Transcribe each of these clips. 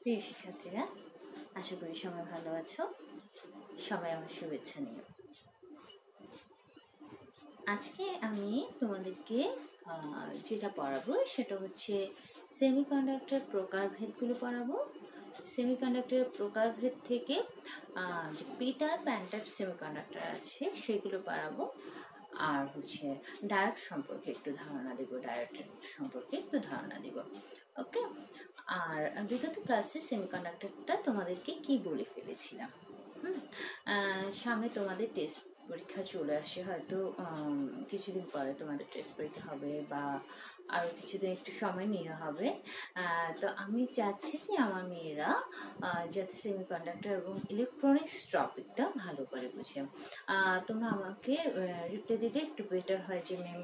প্রিয় শিক্ষার্থীরা, আশা করি সবাই ভালো আছো। সবাই আমার শুভেচ্ছা নিও। আজকে আমি তোমাদেরকে যেটা পড়াবো সেটা হচ্ছে সেমিকন্ডাক্টর প্রকারভেদগুলো পড়াবো। সেমিকন্ডাক্টর প্রকারভেদ থেকে যে P type an type semiconductor আছে সেগুলো পড়াবো। আর হচ্ছে ডায়োড সম্পর্কে একটু ধারণা দেব, ডায়োডের সম্পর্কে একটু ধারণা দেব। ওকে। আর বিগত ক্লাসে সেমিকন্ডাক্টরটা তোমাদেরকে কি বলে ফেলেছিলাম। সামনে তোমাদের টেস্ট পরীক্ষা চলে আসছে, হয়তো কিছুদিন পরে তোমাদের টেস্ট পরীক্ষা হবে বা আরও কিছুদিন একটু সময় নিয়ে হবে। তো আমি চাচ্ছি যে আমার মেয়েরা যাতে সেমিকন্ডাক্টর এবং ইলেকট্রনিক্স টপিকটা ভালো করে বুঝে। তোমরা আমাকে রিপ্লাই দিলে একটু বেটার হয়, যে ম্যাম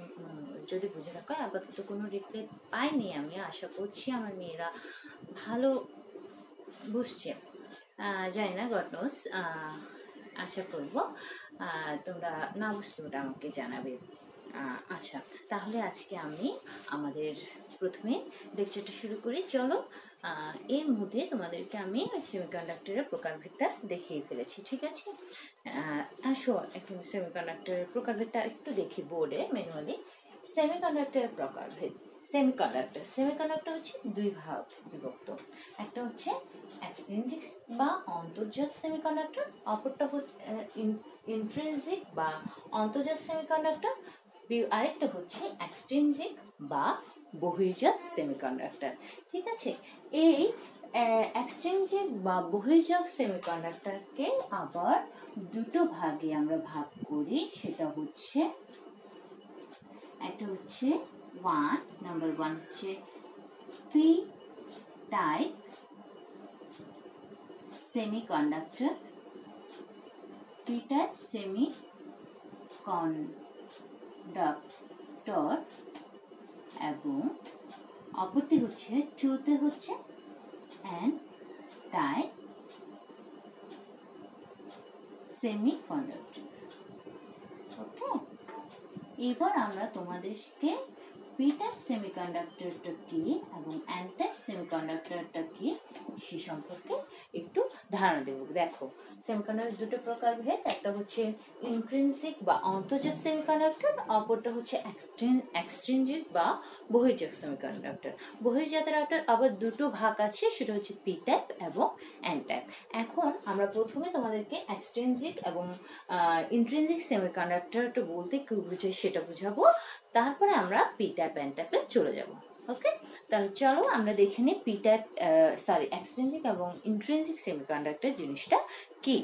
যদি বুঝে থাকো। আপাতত কোনো রিপ্লাই পাইনি, আমি আশা করছি আমার মেয়েরা ভালো বুঝছে। জানি না, গড নোস, আশা করব তোমরা না বুঝলে ওটা আমাকে জানাবে। আচ্ছা, তাহলে আজকে আমি আমাদের প্রথমে লেকচারটা শুরু করি। চলো, এর মধ্যে তোমাদেরকে আমি সেমিকন্ডাক্টরের প্রকারভেদটা দেখিয়ে ফেলেছি, ঠিক আছে? আসো এখন সেমিকন্ডাক্টরের প্রকারভেদটা একটু দেখি বোর্ডে ম্যানুয়ালি। সেমিকন্ডাক্টরের প্রকারভেদ। সেমিকন্ডাক্টর হচ্ছে দুই ভাগ বিভক্ত। একটা হচ্ছে এক্সট্রিনজিক বা অন্তর্জাত সেমিকন্ডাক্টর, অপরটা হচ্ছে ইন্ট্রিনজিক বা অন্তর্জাত সেমিকন্ডাক্টর, আরেকটা হচ্ছে এক্সট্রিনজিক বা বহির্জাত সেমিকন্ডাক্টর, ঠিক আছে? এই এক্সট্রিনজিক বা বহির্জাত সেমিকন্ডাক্টরকে আবার দুটো ভাগে আমরা ভাগ করি। সেটা হচ্ছে একটা হচ্ছে নাম্বার ওয়ান হচ্ছে P type semiconductor, P type semiconductor, এবং অপরটি হচ্ছে টুতে হচ্ছে এন টাইপ সেমিকন্ডাক্টর। ওকে, এবার আমরা তোমাদেরকে পি টাইপ সেমিকন্ডাক্টরটা কি এবং এন টাইপ সেমিকন্ডাক্টরটা কি সে সম্পর্কে একটু ধারণা দেব। দেখো, সেমিকন্ডাক্টর দুটো প্রকারভেদ, একটা হচ্ছে ইন্ট্রিনসিক বা অন্তর্জাত সেমিকন্ডাক্টর, অপরটা হচ্ছে এক্সট্রিনজিক বা বহির্জাত সেমিকন্ডাক্টর। বহির্জাতের আবার দুটো ভাগ আছে, সেটা হচ্ছে পি টাইপ এবং এন টাইপ। এখন আমরা প্রথমে তোমাদেরকে এক্সট্রিনজিক এবং ইন্ট্রিনসিক সেমিকন্ডাক্টরটা বলতে কি বুঝায় সেটা বুঝাবো, তারপরে আমরা পি টাইপ এন টাইপে চলে যাব। ওকে, তাহলে চলো আমরা দেখে নিই পি টাইপ এক্সট্রিনজিক এবং ইন্ট্রিনসিক সেমিকন্ডাক্টর জিনিসটা কি।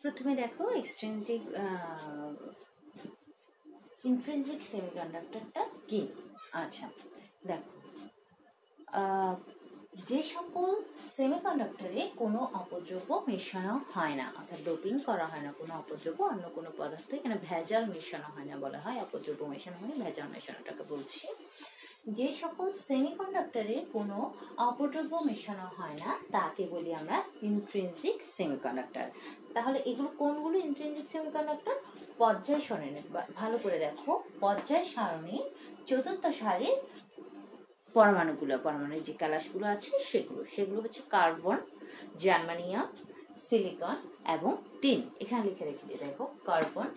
প্রথমে দেখো ইন্ট্রিনসিক সেমিকন্ডাক্টরটা কি। আচ্ছা, দেখো, যে সকল সেমিকন্ডাক্টরে কোনো অপদ্রব্য মেশানো হয় না, অর্থাৎ ডোপিং করা হয় না, কোনো অপদ্রব্য অন্য কোনো পদার্থ, এখানে ভেজাল মেশানো হয় না বলা হয়, অপদ্রব্য মেশানো হয়, ভেজাল মেশানোটাকে বলছি। যে সকল সেমিকন্ডাক্টরে কোনো অপদ্রব্য মেশানো হয় না তাকে বলি আমরা ইন্ট্রিনসিক সেমিকন্ডাক্টর। তাহলে এগুলো কোনগুলো ইন্ট্রিনসিক সেমিকন্ডাক্টর? পর্যায় সারণী, ভালো করে দেখো, পর্যায় সারণীর চতুর্থ সারির পরমাণুর যে ক্যালাসগুলো আছে সেগুলো হচ্ছে কার্বন, জার্মানিয়াম, সিলিকন এবং টিন। এখানে লিখে রেখেছি, দেখো, কার্বন,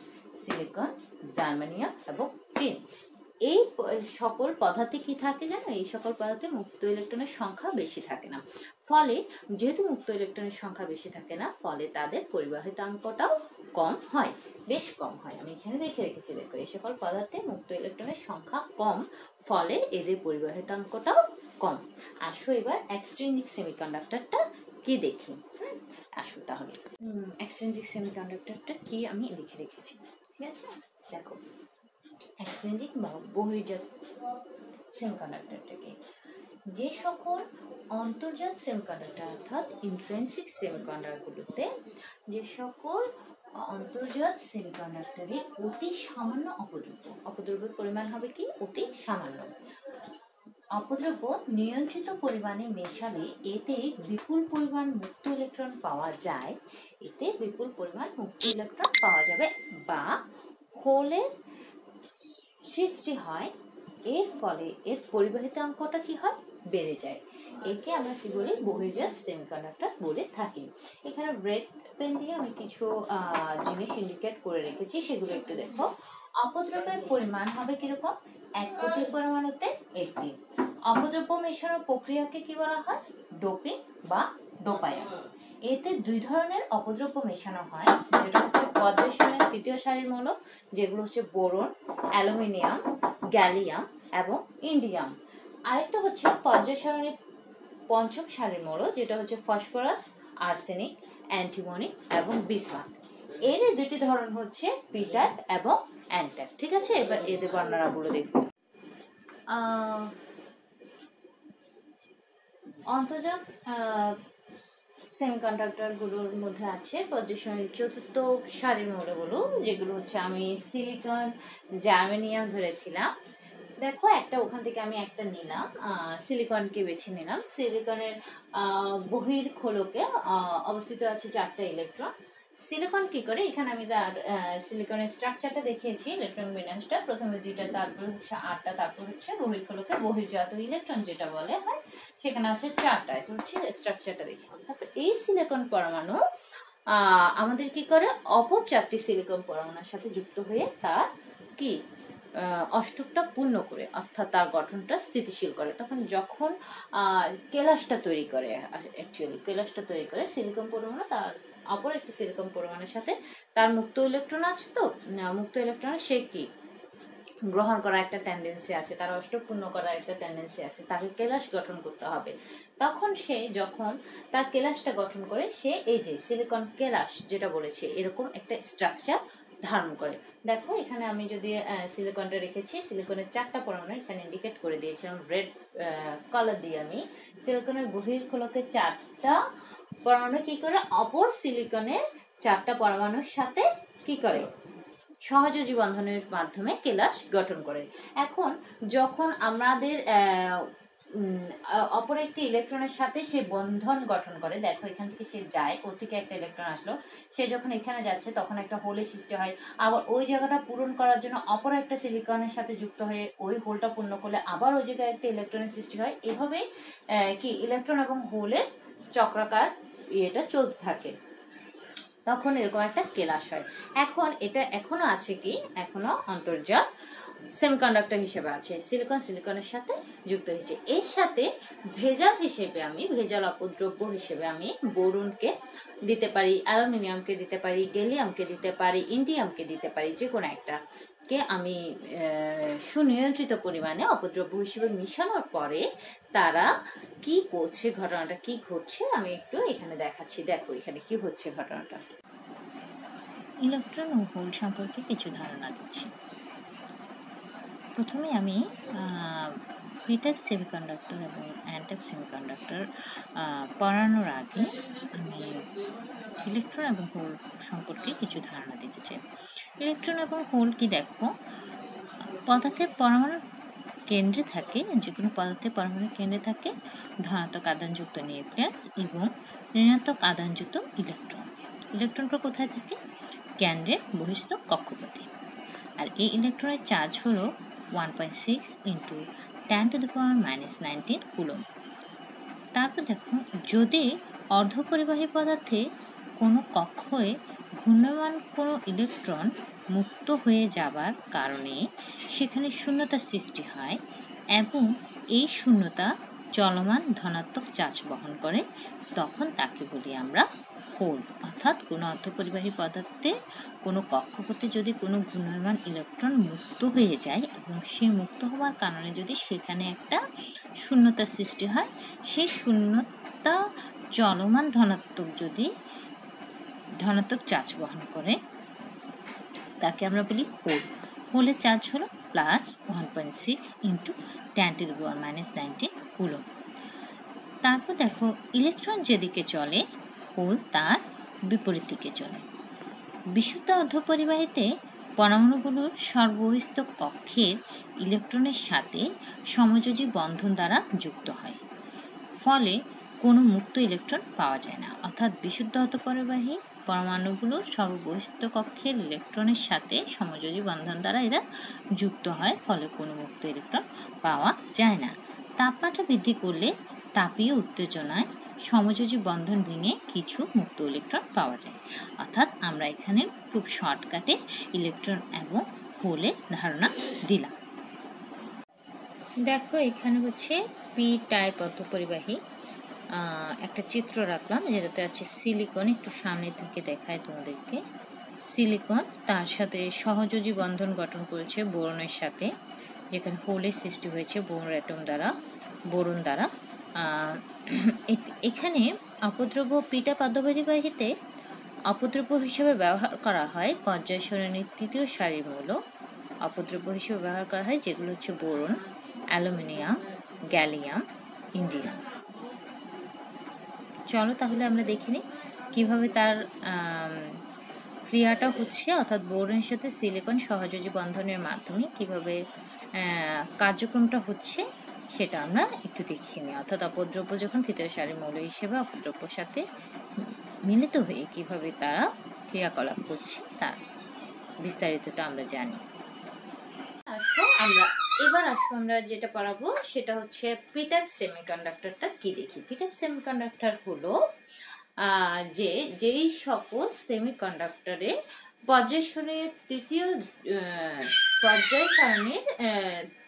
সিলিকন, জার্মানিয়াম এবং টিন। এই সকল পদার্থে কি থাকে জানো? এই সকল পদার্থে মুক্ত ইলেকট্রনের সংখ্যা বেশি থাকে না। ফলে যেহেতু মুক্ত ইলেকট্রনের সংখ্যা বেশি থাকে না, ফলে তাদের পরিবাহিতাঙ্কটাও কম হয়, বেশ কম হয়। আমি এখানে রেখেছি, দেখো, এই সকল পদার্থে মুক্ত ইলেকট্রনের সংখ্যা কম, ফলে এদের পরিবাহিতাঙ্কটাও কম। আসো এবার এক্সট্রিনজিক সেমিকন্ডাক্টরটা কি দেখি। আসো তাহলে, এক্সট্রিনজিক সেমিকন্ডাক্টরটা কি আমি লিখে রেখেছি, ঠিক আছে? দেখো, এক্সট্রিনজিক বা বহির্জাত সেমিকন্ডাক্টরটাকে যে সকল অন্তর্জাত সেমিকন্ডাক্টর অর্থাৎ ইন্ট্রিনসিক সেমিকন্ডাক্টরগুলোতে যে সকল অন্তর্জাত সেমিকন্ডাক্টরে অতি সামান্য অপদ্রব্যের পরিমাণ হবে কি? অতি সামান্য। অপদ্রব্য নিয়ন্ত্রিত পরিমাণে মেশালে এতে বিপুল পরিমাণ মুক্ত ইলেকট্রন পাওয়া যায়, বা হোলের সৃষ্টি হয়। এর ফলে এর পরিবাহিতাঙ্কটা কি হয়? বেড়ে যায়। একে আমরা কি বলি, বহির্জাত সেমিকন্ডাক্টর বলে থাকি। এখানে রেড পেন দিয়ে আমি কিছু জিনিস ইন্ডিকেট করে রেখেছি, সেগুলো একটু দেখো। অপদ্রব্যের পরিমাণ হবে কিরকম, 1 কোটি পরমাণুতে 1টি। অপদ্রব্য মেশানোর প্রক্রিয়াকে কি বলা হয়, ডোপিং বা ডোপায়ন। এতে 2 ধরনের অপদ্রব্য মেশানো হয়, যেটা হচ্ছে পর্যায় সারণীর 3য় সারির মৌল, যেগুলো হচ্ছে বোরন, অ্যালুমিনিয়াম, গ্যালিয়াম এবং ইন্ডিয়াম। আরেকটা হচ্ছে পর্যায় সারণীর 5ম সারির মৌল, যেটা হচ্ছে ফসফরাস, আর্সেনিক, অ্যান্টিমনি এবং বিসমাথ। এর 2টি ধরন হচ্ছে পি টাইপ এবং এন টাইপ। ঠিক আছে, এবার এদের বর্ণনাগুলো দেখব। অন্তর্জাত সেমিকন্ডাক্টরগুলোর মধ্যে আছে পর্যায় সারণীর 4র্থ সারির মৌলগুলো, যেগুলো হচ্ছে আমি সিলিকন, জার্মেনিয়াম ধরেছিলাম। দেখো একটা ওখান থেকে আমি একটা নিলাম, সিলিকনকে বেছে নিলাম। সিলিকনের বহির্খোলকে অবস্থিত আছে 4টা ইলেকট্রন। সিলিকন কি করে, এখানে আমি তার সিলিকনের স্ট্রাকচারটা দেখিয়েছি, ইলেকট্রন বিন্যাসটা। প্রথমে 2টা, তারপর হচ্ছে 8টা, তারপর হচ্ছে বহির্খোলকে বহির্জাত ইলেকট্রন যেটা বলে হয়, সেখানে আছে 4টা। এটা হচ্ছে স্ট্রাকচারটা দেখিয়েছি। তারপর এই সিলিকন পরমাণু আমাদের কি করে, অপর 4টি সিলিকন পরমাণুর সাথে যুক্ত হয়ে তার কি অষ্টকটা পূর্ণ করে, অর্থাৎ তার গঠনটা স্থিতিশীল করে। তখন যখন কেলাসটা তৈরি করে, অ্যাকচুয়ালি কেলাসটা তৈরি করে সিলিকন পরমাণু তার অপর একটি সিলিকন পরমাণুর সাথে, তার মুক্ত ইলেকট্রন আছে, তো মুক্ত ইলেকট্রন সে কি গ্রহণ করার একটা টেন্ডেন্সি আছে, তার অষ্টক পূর্ণ করার একটা টেন্ডেন্সি আছে, তাকে কেলাস গঠন করতে হবে। তখন সে যখন তার কেলাসটা গঠন করে, সে এই যে সিলিকন কেলাস যেটা বলেছে, এরকম একটা স্ট্রাকচার ধারণ করে। দেখো এখানে আমি যদি সিলিকনটা রেখেছি, সিলিকনের 4টা পরমাণু এখানে ইন্ডিকেট করে দিয়েছিলাম রেড কালার দিয়ে। আমি সিলিকনের বহির্খোলকে 4টা পরমাণু কি করে, অপর সিলিকনের 4টা পরমাণুর সাথে কি করে, সহযোজী বন্ধনের মাধ্যমে কেলাস গঠন করে। এখন যখন আমাদের অপর একটি ইলেকট্রনের সাথে সে বন্ধন গঠন করে, দেখো এখান থেকে সে যায়, ওর থেকে একটা ইলেকট্রন আসলো, সে যখন এখানে যাচ্ছে তখন একটা হোলের সৃষ্টি হয়। আবার ওই জায়গাটা পূরণ করার জন্য অপর একটা সিলিকনের সাথে যুক্ত হয়ে ওই হোলটা পূর্ণ করলে আবার ওই জায়গায় একটা ইলেকট্রনের সৃষ্টি হয়। এভাবে কি ইলেকট্রন এবং হোলের চক্রাকার এটা চলতে থাকে, তখন এরকম একটা কেলাস হয়। এখন এটা এখনো আছে কি, এখনো অন্তর্জাত সেমিকন্ডাক্টর হিসেবে আছে, সিলিকন সিলিকনের সাথে যুক্ত হয়েছে। এর সাথে ভেজাল হিসেবে আমি, ভেজাল অপদ্রব্য হিসেবে আমি বোরনকে দিতে পারি, অ্যালুমিনিয়ামকে দিতে পারি, গ্যালিয়ামকে দিতে পারি, ইন্ডিয়ামকে দিতে পারি, যে কোনো একটা কে আমি সুনিয়ন্ত্রিত পরিমাণে অপদ্রব্য হিসেবে মিশানোর পরে তারা কি করছে, ঘটনাটা কি ঘটছে আমি একটু এখানে দেখাচ্ছি। দেখো এখানে কি হচ্ছে ঘটনাটা। ইলেকট্রন ও হোল সম্পর্কে কিছু ধারণা দিচ্ছি। প্রথমে আমি পি টাইপ সেমিকন্ডাক্টর এবং এন টাইপ সেমিকন্ডাক্টর পড়ানোর আগে আমি ইলেকট্রন এবং হোল সম্পর্কে কিছু ধারণা দিতে চাই। ইলেকট্রন এবং হোল কি, দেখো পদার্থের পরমাণুর কেন্দ্রে থাকে, যে কোনো পদার্থের পরমাণুর কেন্দ্রে থাকে ধনাত্মক আধানযুক্ত নিউক্লিয়াস এবং ঋণাত্মক আধানযুক্ত ইলেকট্রন। ইলেকট্রনটা কোথায় থাকে, কেন্দ্রের বহিস্থ কক্ষপথে। আর এই ইলেকট্রনের চার্জ হলো 1.6 × 10⁻⁻19 কুলম্ব। তারপর দেখো, যদি অর্ধপরিবাহী পদার্থে কোনো কক্ষে ঘূর্ণায়মান কোনো ইলেকট্রন মুক্ত হয়ে যাবার কারণে সেখানে শূন্যতা সৃষ্টি হয় এবং এই শূন্যতা চলমান ধনাত্মক চার্জ বহন করে, তখন তাকে বলি আমরা হোল। অর্থাৎ কোনো অর্ধপরিবাহী পদার্থে কোনো কক্ষপথে যদি কোনো ঘূর্ণায়মান ইলেকট্রন মুক্ত হয়ে যায় এবং সেই মুক্ত হওয়ার কারণে যদি সেখানে একটা শূন্যতার সৃষ্টি হয়, সেই শূন্যতা চলমান ধনাত্মক যদি ধনাত্মক চার্জ বহন করে, তাকে আমরা বলি হোল। হোলের চার্জ হলো +1.6 × 10⁻⁻19 কুলম্ব। তারপর দেখো, ইলেকট্রন যেদিকে চলে, হোল তার বিপরীত দিকে চলে। বিশুদ্ধ অর্ধপরিবাহীতে পরমাণুগুলোর সর্ববহিস্থ কক্ষের ইলেকট্রনের সাথে সমযোজী বন্ধন দ্বারা যুক্ত হয়, ফলে কোনো মুক্ত ইলেকট্রন পাওয়া যায় না। অর্থাৎ বিশুদ্ধ অর্ধপরিবাহী পরমাণুগুলোর সর্ববহিস্থ কক্ষের ইলেকট্রনের সাথে সমযোজী বন্ধন দ্বারা এরা যুক্ত হয়, ফলে কোনো মুক্ত ইলেকট্রন পাওয়া যায় না। তাপমাত্রা বৃদ্ধি করলে তাপীয় উত্তেজনায় সমযোজী বন্ধন ভেঙে কিছু মুক্ত ইলেকট্রন পাওয়া যায়। অর্থাৎ আমরা এখানে খুব শর্টকাটে ইলেকট্রন এবং হোলের ধারণা দিলাম। দেখো এখানে হচ্ছে পি টাইপ অর্ধপরিবাহী একটা চিত্র রাখলাম, যেটাতে আছে সিলিকন। একটু সামনে থেকে দেখায় তোমাদেরকে। সিলিকন তার সাথে সহযোজী বন্ধন গঠন করেছে বোরনের সাথে, যেখানে হোলের সৃষ্টি হয়েছে বোরন দ্বারা। এখানে অপদ্রব্য পিটা পাদ্যপরিবাহীতে অপদ্রব্য হিসেবে ব্যবহার করা হয় পর্যায় সারণীর তৃতীয় সারির মৌল। অপদ্রব্য হিসেবে ব্যবহার করা হয় যেগুলো হচ্ছে বোরন, অ্যালুমিনিয়াম, গ্যালিয়াম, ইন্ডিয়াম। চলো তাহলে আমরা দেখে নিই কীভাবে তার ক্রিয়াটা হচ্ছে, অর্থাৎ বোরনের সাথে সিলিকন সহযোজী বন্ধনের মাধ্যমে কিভাবে কার্যক্রমটা হচ্ছে সেটা আমরা একটু দেখে নিই। অর্থাৎ অপদ্রব্য যখন তৃতীয় সারির মৌল হিসেবে অপদ্রব্যের সাথে মিলিত হয়ে কিভাবে তারা ক্রিয়াকলাপ করছে তার বিস্তারিতটা আমরা জানি। এবার আমরা যেটা পড়াবো সেটা হচ্ছে পি টাইপ সেমিকন্ডাক্টরটা কি দেখি। পি টাইপ সেমিকন্ডাক্টর হলো যেই সকল সেমিকন্ডাক্টরে পর্যায় সারণীর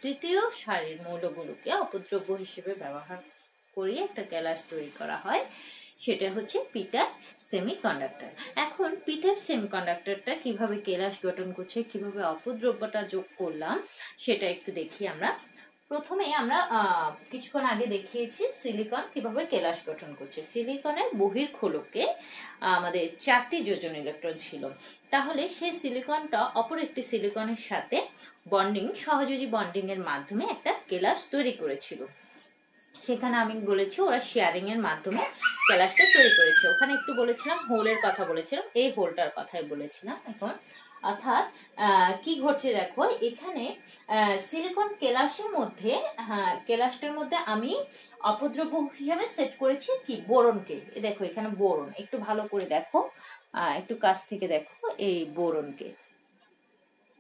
তৃতীয় সারির মৌলগুলোকে অপদ্রব্য হিসেবে ব্যবহার করে একটা ক্যালাস তৈরি করা হয়, সেটা হচ্ছে পি টাইপ সেমিকন্ডাক্টর। এখন পি টাইপ সেমিকন্ডাক্টরটা কিভাবে কেলাস গঠন করছে, কিভাবে অপদ্রব্যটা যোগ করলাম সেটা একটু দেখি আমরা। প্রথমে আমরা কিছুক্ষণ আগে দেখিয়েছি সিলিকন কিভাবে কেলাস গঠন করছে। সিলিকনের বহির্খোলকে আমাদের 4টি যোজন ইলেকট্রন ছিল, তাহলে সেই সিলিকনটা অপর একটি সিলিকনের সাথে সহযোজী বন্ডিং এর মাধ্যমে একটা কেলাস তৈরি করেছিল। সেখানে আমি বলেছি ওরা শেয়ারিং এর মাধ্যমে কেলাসটা তৈরি করেছে। ওখানে একটু বলেছিলাম হোলের কথা বলেছিলাম, এই হোলটার কথাই বলেছিলাম এখন। অর্থাৎ কি ঘটছে দেখো, এখানে সিলিকন কেলাসটার মধ্যে আমি অপদ্রব্য হিসাবে সেট করেছি কি বোরনকে। দেখো এখানে বোরন, একটু ভালো করে দেখো, একটু কাছ থেকে দেখো এই বোরনকে।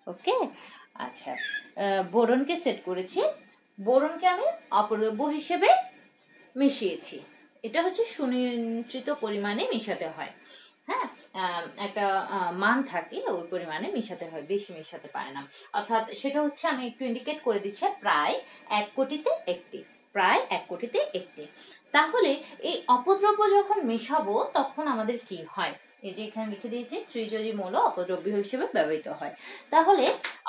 ওকে, আচ্ছা, বোরনকে সেট করেছি। বোরনকে আমি অপদ্রব্য হিসেবে মিশিয়েছি। এটা হচ্ছে সুনিয়ন্ত্রিত পরিমাণে মিশাতে হয়। হ্যাঁ, একটা মান থাকে, ওই পরিমাণে মিশাতে হয়, বেশি মিশাতে পারে না। অর্থাৎ সেটা হচ্ছে আমি একটু ইন্ডিকেট করে দিচ্ছি, প্রায় 1 কোটিতে 1টি। তাহলে এই অপদ্রব্য যখন মেশাবো তখন আমাদের কি হয়, এই যে এখানে লিখে দিয়েছি ত্রিযোজী মৌল অপদ্রব্য হিসেবে ব্যবহৃত হয়। তাহলে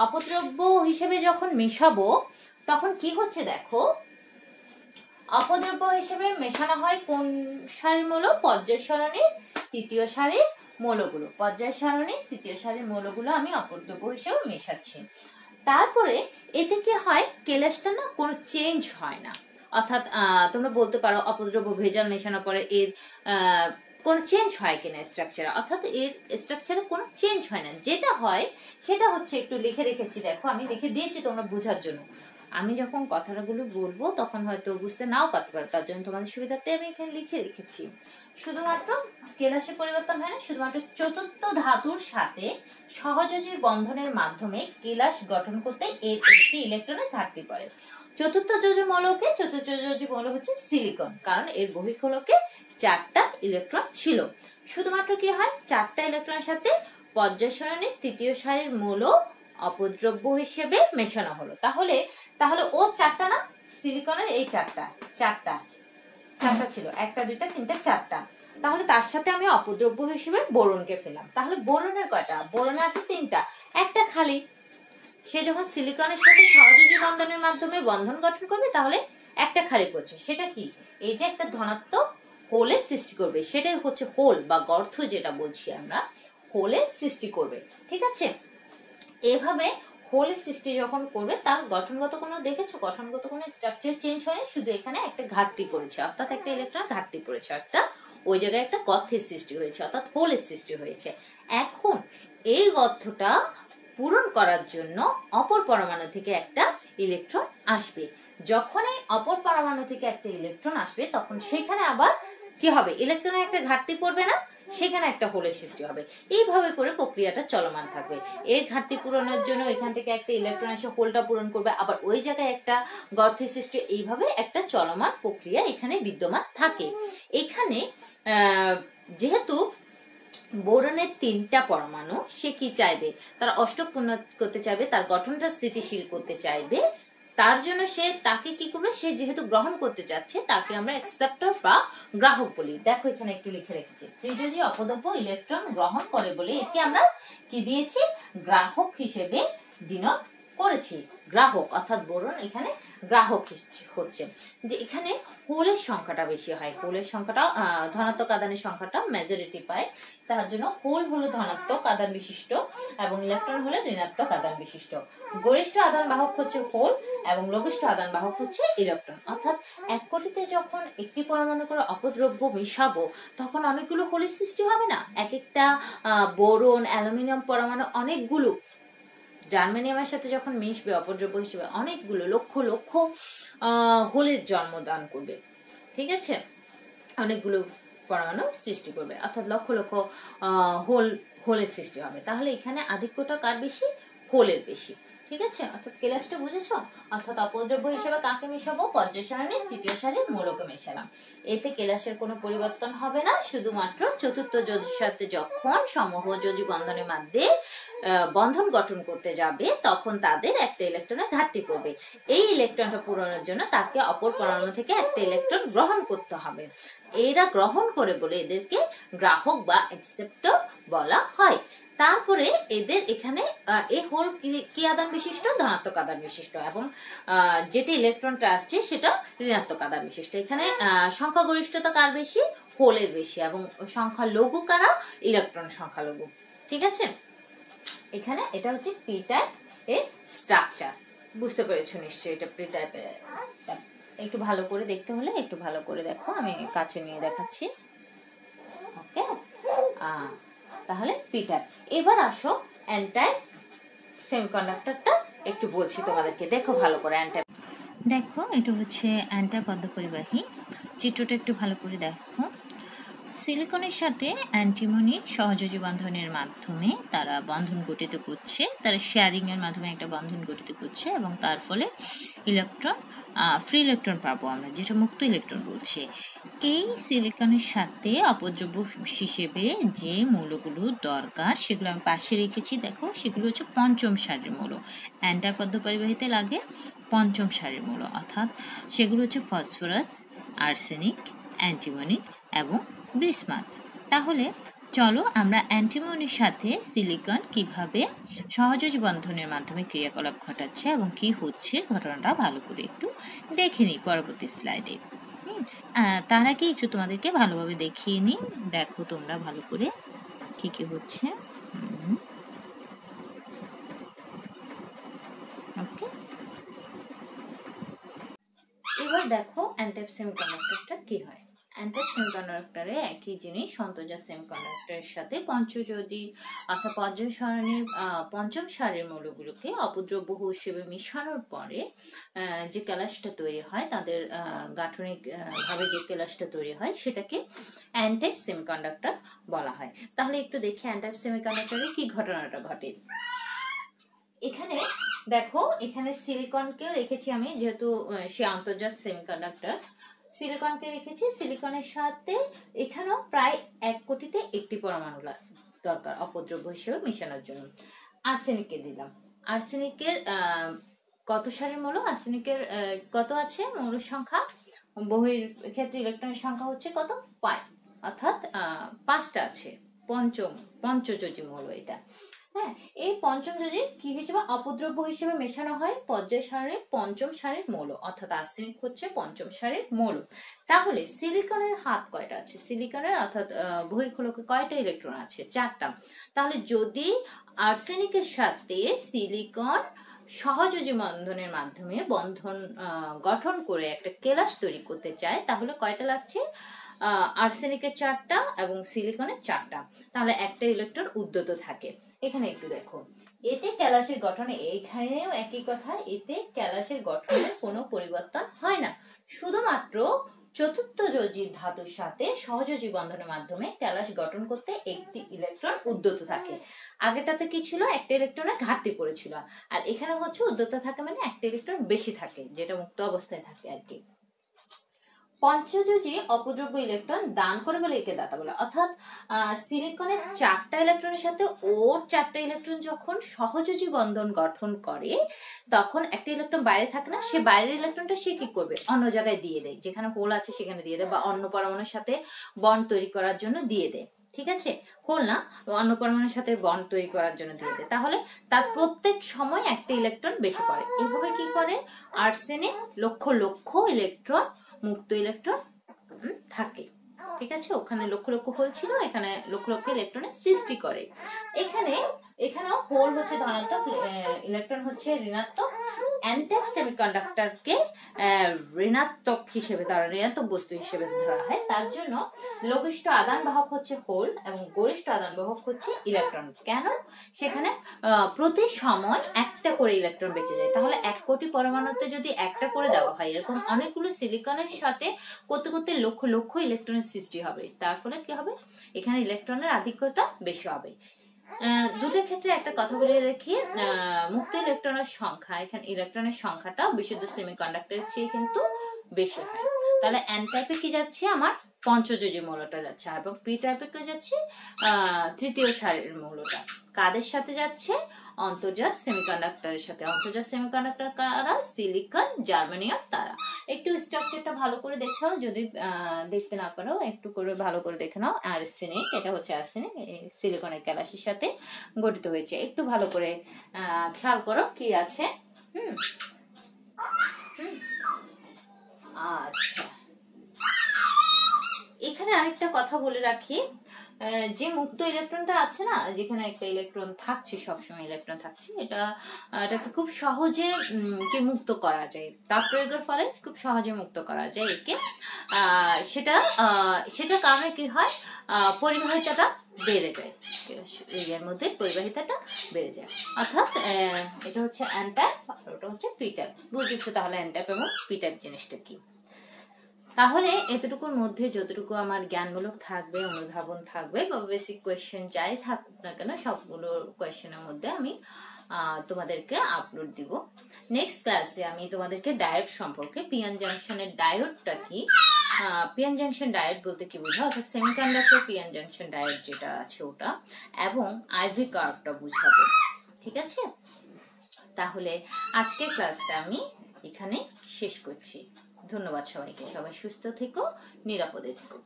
অপদ্রব্য হিসেবে যখন মেশাবো তখন কি হচ্ছে দেখো, অপদ্রব্য হিসেবে মেশানো হয় কোন সারির মৌল? পর্যায় সারণীর তৃতীয় সারির মৌলগুলো। আমি অপদ্রব্য হিসেবে মেশাচ্ছি। তারপরে এতে কি হয়, কেলাসটা না কোনো চেঞ্জ হয় না। অর্থাৎ তোমরা বলতে পারো অপদ্রব্য ভেজাল মেশানোর পরে এর কোনো চেঞ্জ হয় কিনা স্ট্রাকচারে। অর্থাৎ এর স্ট্রাকচারে কোনো চেঞ্জ হয় না। যেটা হয় সেটা হচ্ছে, একটু লিখে রেখেছি দেখো, আমি লিখে দিয়েছি তোমরা বোঝার জন্য। আমি যখন কথাগুলো বলবো তখন হয়তো বুঝতে নাও পারতে পারো, তার জন্য তোমাদের সুবিধার্থে আমি এখানে লিখে রেখেছি। শুধুমাত্র কেলাসে পরিবর্তন হয় না, শুধুমাত্র চতুর্থ ধাতুর সাথে সহযোজী বন্ধনের মাধ্যমে কেলাস গঠন করতে এর একটি ইলেকট্রনের ঘাটতি পড়ে। চতুর্থ যোজী মৌল হচ্ছে সিলিকন, কারণ এর বহিঃখোলকে 4টা ইলেকট্রন ছিল। শুধুমাত্র কি হয়, 4টা ইলেকট্রনের সাথে পর্যায় সারণীর তৃতীয় সারির মৌল অপদ্রব্য হিসেবে মেশানো হলো। তাহলে ও 4টা না, সিলিকনের এই 4টা ছিল, 1 2 3 4টা। তাহলে তার সাথে আমি অপদ্রব্য হিসেবে বোরনকে ফেললাম। তাহলে বোরনের কয়টা? বোরনে আছে 3টা, একটা খালি। সে যখন সিলিকনের সাথে সহযোজী বন্ধনের মাধ্যমে বন্ধন গঠন করবে তাহলে একটা খালি পড়ছে। সেটা কি, এই যে একটা ধনাত্মক হোলের সৃষ্টি করবে, সেটাই হচ্ছে হোল বা গর্ত, যেটা বলছি আমরা, হোলের সৃষ্টি করবে। ঠিক আছে, এভাবে হোলের সৃষ্টি যখন করবে তার গঠনগত কোনো স্ট্রাকচার চেঞ্জ হয়, শুধু এখানে একটা ঘাটতি পড়েছে, অর্থাৎ একটা ইলেকট্রন ঘাটতি পড়েছে, ওই জায়গায় একটা গর্তের সৃষ্টি হয়েছে, অর্থাৎ হোলের সৃষ্টি হয়েছে। এখন এই গর্তটা পূরণ করার জন্য অপর পরমাণু থেকে একটা ইলেকট্রন আসবে। যখন এই অপর পরমাণু থেকে একটা ইলেকট্রন আসবে তখন সেখানে আবার কি হবে, ইলেকট্রনের একটা ঘাটতি পড়বে না, সেখানে একটা হোলের সৃষ্টি হবে। এইভাবে করে প্রক্রিয়াটা চলমান থাকবে। এর ঘাটতি পূরণের জন্য এখান থেকে একটা ইলেকট্রন এসে হোলটা পূরণ করবে, আবার ওই জায়গায় একটা গর্তের সৃষ্টি, এইভাবে একটা চলমান প্রক্রিয়া এখানে বিদ্যমান থাকে। এখানে যেহেতু বোরনের 3টা পরমাণু, সে কি চাইবে, তার অষ্টক পূর্ণ করতে চাইবে, তার গঠনটা স্থিতিশীল করতে চাইবে। তার জন্য সে তাকে কি করবে, সে যেহেতু গ্রহণ করতে চাচ্ছে তাকে আমরা অ্যাকসেপ্টর বা গ্রাহক বলি। দেখো এখানে একটু লিখে রেখেছি, ত্রিযোজী অপদ্রব্য ইলেকট্রন গ্রহণ করে বলে একে আমরা কি দিয়েছি, গ্রাহক হিসেবে ডিনোট করেছি। গ্রাহক অর্থাৎ বোরন এখানে গ্রাহক হচ্ছে। যে এখানে হোলের সংখ্যাটা বেশি হয়, হোলের সংখ্যাটা ধনাত্মক আধানের সংখ্যাটা মেজরিটি পায়, তার জন্য হোল হলো ধনাত্মক আধান বিশিষ্ট এবং ইলেকট্রন হলো ঋণাত্মক আধান বিশিষ্ট। গরিষ্ঠ আধান বাহক হচ্ছে হোল এবং লঘিষ্ঠ আধান বাহক হচ্ছে ইলেকট্রন। অর্থাৎ এক কোটিতে যখন একটি পরমাণু করে অপদ্রব্য মেশাবো তখন অনেকগুলো হোলের সৃষ্টি হবে না। এক একটা বোরন অ্যালুমিনিয়াম পরমাণু অনেকগুলো জার্মেনিয়ামের সাথে যখন মিশবে অপদ্রব্য হিসেবে অনেকগুলো লক্ষ লক্ষ হোলের জন্মদান করবে। ঠিক আছে, অনেকগুলো পরমাণু সৃষ্টি করবে, অর্থাৎ লক্ষ লক্ষ হোলের সৃষ্টি হবে। তাহলে এখানে আধিক্যটা কার বেশি, হোলের বেশি। ঠিক আছে, অর্থাৎ কেলাসটা বুঝেছো। অর্থাৎ অপদ্রব্য হিসেবে কাকে মেশাবো, পর্যায় সারণীর ৩য় সারির মৌলকে মেশালাম। এতে কেলাসের কোনো পরিবর্তন হবে না, শুধুমাত্র চতুর্থ যোজির সাথে যখন সমূহ যোজি বন্ধনের মধ্যে বন্ধন গঠন করতে যাবে তখন তাদের একটা ইলেকট্রনের ঘাটতি পড়বে। এই ইলেকট্রনটা পূরণের জন্য তাকে অপর পরমাণু থেকে একটা ইলেকট্রন গ্রহণ করতে হবে। এরা গ্রহণ করে বলে এদেরকে গ্রাহক বা অ্যাকসেপ্টর বলা হয়। তারপরে এদের এখানে এই হোল কি আধান বিশিষ্ট, ধনাত্মক আধান বিশিষ্ট, এবং যেটা ইলেকট্রনটা আসছে সেটা ঋণাত্মক আধান বিশিষ্ট। এখানে সংখ্যাগরিষ্ঠতা কার বেশি, হোলের বেশি, এবং সংখ্যা লঘু কারা, ইলেকট্রন সংখ্যা লঘু। ঠিক আছে, এখানে এটা হচ্ছে পি টাইপ এর স্ট্রাকচার। বুঝতে পেরেছো নিশ্চয়ই এটা পি টাইপের। একটু ভালো করে দেখতে হলে একটু ভালো করে দেখো, আমি কাছে নিয়ে দেখাচ্ছি। ওকে, তাহলে পি টাইপ। এবার আসো এন টাইপ সেমিকন্ডাক্টরটা একটু বলছি তোমাদেরকে, দেখো ভালো করে। এন টাইপ দেখো, এটা হচ্ছে এন টাইপ অর্ধপরিবাহী। চিত্রটা একটু ভালো করে দেখো। সিলিকনের সাথে অ্যান্টিমনি সহযোগী বন্ধনের মাধ্যমে তারা বন্ধন গঠিত করছে, তারা শেয়ারিং এর মাধ্যমে একটা বন্ধন গঠিত করছে এবং তার ফলে ইলেকট্রন ফ্রি ইলেকট্রন পাবো আমরা, যেটা মুক্ত ইলেকট্রন বলছে। এই সিলিকনের সাথে অপদ্রব্য হিসেবে যে মৌলগুলো দরকার সেগুলো আমি পাশে রেখেছি, দেখো সেগুলো হচ্ছে পঞ্চম সারির মৌল। এন টাইপ অর্ধপরিবাহীতে লাগে পঞ্চম সারির মৌল, অর্থাৎ সেগুলো হচ্ছে ফসফরাস, আর্সেনিক, অ্যান্টিমনি এবং বিসমাথ। তাহলে চলো আমরা অ্যান্টিমনির সাথে সিলিকন কিভাবে সহযোগী বন্ধনের মাধ্যমে ক্রিয়াকলাপ ঘটাচ্ছে এবং কি হচ্ছে ঘটনাটা ভালো করে একটু দেখে নিই পরবর্তী স্লাইডে। তার আগে একটু তোমাদেরকে ভালোভাবে দেখিয়ে নিই, দেখো তোমরা ভালো করে কি কি হচ্ছে। ওকে, এবার দেখো এন টাইপ সেমিকন্ডাক্টরটা কি হয়। এন টাইপ সেমিকন্ডাক্টরে একই জিনিস সন্তোষা সেমিকন্ডাক্টরের সাথে পঞ্চযোজী অর্থাৎ পর্যায় সারণীর পঞ্চম সারির মৌলগুলোকে অপদ্রব্য হিসেবে মেশানোর পরে যে কেলাসটা তৈরি হয়, তাদের গাঠনিক ভাবে যে কেলাসটা তৈরি হয় সেটাকে এন টাইপ সেমিকন্ডাক্টর বলা হয়। তাহলে একটু দেখি এন টাইপ সেমিকন্ডাক্টরে কি ঘটনাটা ঘটে। এখানে দেখো, এখানে সিলিকনকেও রেখেছি আমি, যেহেতু সে আন্তর্জাত সেমিকন্ডাক্টর, সিলিকনকে রেখেছি। সিলিকনের সাথে এখানেও প্রায় 1 কোটিতে একটি পরমাণু দরকার অপদ্রব্য হিসেবে মেশানোর জন্য। আর্সেনিককে দিলাম। আর্সেনিকের কত সারির মৌল, আর্সেনিকের কত আছে মৌল সংখ্যা, বহির ক্ষেত্রে ইলেকট্রনের সংখ্যা হচ্ছে কত, 5, অর্থাৎ 5টা আছে। পঞ্চযোজী মৌল এটা। হ্যাঁ, এই পঞ্চম যোজি কি হিসেবে অপদ্রব্য হিসেবে মেশানো হয়, পর্যায় সারণীর পঞ্চম সারির মৌল, অর্থাৎ আর্সেনিক হচ্ছে পঞ্চম সারির মৌল। তাহলে সিলিকনের হাত কয়টা আছে, সিলিকনের অর্থাৎ বহির্খোলকে কয়টা ইলেকট্রন আছে, 4টা। তাহলে যদি আর্সেনিকের সাথে সিলিকন সহযোজী বন্ধনের মাধ্যমে বন্ধন গঠন করে একটা কেলাস তৈরি করতে চায় তাহলে কয়টা লাগছে, আর্সেনিকের 4টা এবং সিলিকনের 4টা। তাহলে একটা ইলেকট্রন উদ্যত থাকে। এখানে একটু দেখো, এতে ক্যালাসের গঠনে, এইখানেও একই কথা, এতে ক্যালাসের গঠনের কোনো পরিবর্তন হয় না, শুধুমাত্র চতুর্থ যোজিত ধাতুর সাথে সহযোজী বন্ধনের মাধ্যমে ক্যালাস গঠন করতে একটি ইলেকট্রন উদ্যত থাকে। আগেরটাতে কি ছিল, একটা ইলেকট্রনের ঘাটতি পড়েছিল, আর এখানে হচ্ছে উদ্যত থাকে মানে একটা ইলেকট্রন বেশি থাকে, যেটা মুক্ত অবস্থায় থাকে আর কি। পঞ্চযোজী অপদ্রব্য ইলেকট্রন দান করে বলে একে দাতা বলে। অর্থাৎ সিলিকনের 4টা ইলেকট্রনের সাথে ওর 4টা ইলেকট্রন যখন সহযোজী বন্ধন গঠন করে, তখন একটা ইলেকট্রন বাইরে থাকে না, সে বাইরের ইলেকট্রনটা সে কি করবে, অন্য জায়গায় দিয়ে দেয়, যেখানে হোল আছে সেখানে দিয়ে দেয়, বা অন্য পরমাণুর সাথে বন্ড তৈরি করার জন্য দিয়ে দেয়। ঠিক আছে, হোল না, অন্য পরমাণুর সাথে বন্ড তৈরি করার জন্য দিয়ে দেয়। তাহলে তার প্রত্যেক সময় একটা ইলেকট্রন বেশি করে। এভাবে কি করে, আর্সেনে লক্ষ লক্ষ ইলেকট্রন, মুক্ত ইলেকট্রন থাকে। ঠিক আছে, ওখানে লক্ষ লক্ষ হোল ছিল, এখানে লক্ষ লক্ষ ইলেকট্রনের সৃষ্টি করে। এখানেও হোল হচ্ছে ধনাত্মক, ইলেকট্রন হচ্ছে ঋণাত্মক। অ্যান্টাপ সেমিকন্ডাক্টরকে ঋণাত্মক হিসেবে ধরা, ঋণাত্মক বস্তু হিসেবে ধরা হয়। তার জন্য লঘিষ্ঠ আদান বাহক হচ্ছে হোল এবং গরিষ্ঠ আদান বাহক হচ্ছে ইলেকট্রন। কেন, সেখানে প্রতি সময় একটা করে ইলেকট্রন বেঁচে যায়। তাহলে 1 কোটি পরমাণুতে যদি একটা করে দেওয়া হয়, এরকম অনেকগুলো সিলিকনের সাথে করতে করতে লক্ষ লক্ষ ইলেকট্রনের সৃষ্টি হবে। তার ফলে কি হবে, এখানে ইলেকট্রনের আধিক্যতা বেশি হবে। দুটোর ক্ষেত্রে একটা কথা বলে রাখি, মুক্ত ইলেকট্রনের সংখ্যা, এখানে ইলেকট্রনের সংখ্যাটা বিশুদ্ধ সেমিকন্ডাক্টরের চেয়ে কিন্তু বেশি হয়। তাহলে এন টাইপে কি যাচ্ছে, আমার পঞ্চযোজী মৌলটা যাচ্ছে, এবং পি টাইপে কি যাচ্ছে, তৃতীয় সারির মৌলটা। কাদের সাথে যাচ্ছে, অন্তর্জাত সেমিকন্ডাক্টরের সাথে। অন্তর্জাত সেমিকন্ডাক্টর কারা, সিলিকন, জার্মানিয়াম, তারা। একটু স্ট্রাকচারটা ভালো করে দেখো, যদি দেখতে না পারো একটু করে ভালো করে দেখে নাও। আর্সেনিক, এটা হচ্ছে আর্সেনিক, সিলিকনের ক্যালাসের সাথে গঠিত হয়েছে। একটু ভালো করে খেয়াল করো কি আছে। আচ্ছা, এখানে আরেকটা কথা বলে রাখি, যে মুক্ত ইলেকট্রনটা আছে না, যেখানে একটা ইলেকট্রন থাকছে, সবসময় ইলেকট্রন থাকছে, এটাকে খুব সহজে কি মুক্ত করা যায়, তাপ প্রয়োগের ফলে খুব সহজে মুক্ত করা যায় একে। সেটার কারণে কি হয়, পরিবাহিতাটা বেড়ে যায়, এর মধ্যে পরিবাহিতাটা বেড়ে যায়। অর্থাৎ এটা হচ্ছে এন টাইপ, ওটা হচ্ছে পি টাইপ। বুঝেছো তাহলে এন টাইপ এবং পি টাইপ জিনিসটা কি। তাহলে এতটুকুর মধ্যে যতটুকু আমার জ্ঞানমূলক থাকবে, অনুধাবন থাকবে, বা বেসিক কোয়েশ্চেন যাই থাকুক না কেন, সবগুলো কোয়েশ্চেনের মধ্যে আমি তোমাদেরকে আপলোড দিব। নেক্সট ক্লাসে আমি তোমাদেরকে ডায়োড সম্পর্কে, পিএন জাংশনের ডায়োডটা কি, পিএন জাংশন ডায়োড বলতে কি বোঝা, অর্থাৎ সেমিকন্ডাক্টর পিএন জাংশন ডায়োড যেটা আছে ওটা, এবং আইভি কার্ভটা বুঝাবো। ঠিক আছে, তাহলে আজকের ক্লাসটা আমি এখানে শেষ করছি। ধন্যবাদ সবাইকে, সবাই সুস্থ থেকো, নিরাপদে থেকো।